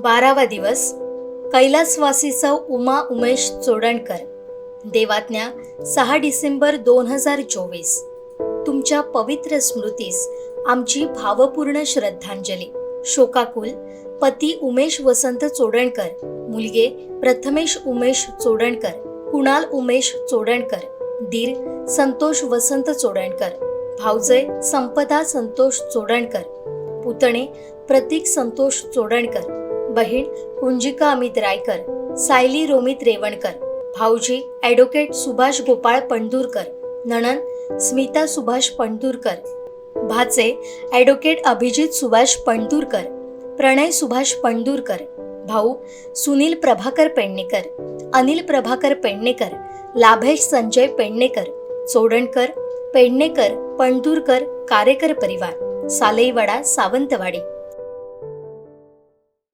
12वा दिवस कैलासवासी सौ उमा उमेश चोडणकर. देवाज्ञा 6 डिसेंबर 2024. तुमच्या पवित्र स्मृतीस आमची भावपूर्ण श्रद्धांजली. शोकाकुल पती उमेश वसंत चोडणकर, मुलगे प्रथमेश उमेश चोडणकर, कुणाल उमेश चोडणकर, दीर संतोष वसंत चोडणकर, भावजय संपदा संतोष चोडणकर, पुतणे प्रतीक संतोष चोडणकर, बहीण कुंजिका अमित रायकर, सायली रोमित रेवणकर, भाऊजी ॲडव्होकेट सुभाष गोपाळ पंढूरकर, नणंद स्मिता सुभाष पंढूरकर, भाचे ॲडव्होकेट अभिजित सुभाष पंढूरकर, प्रणय सुभाष पंढूरकर, भाऊ सुनील प्रभाकर पेडणेकर, अनिल प्रभाकर पेडणेकर, लाभेश संजय पेडणेकर, चोडणकर, पेडणेकर, पंढूरकर, कारेकर परिवार, सालेईवाडा, सावंतवाडी.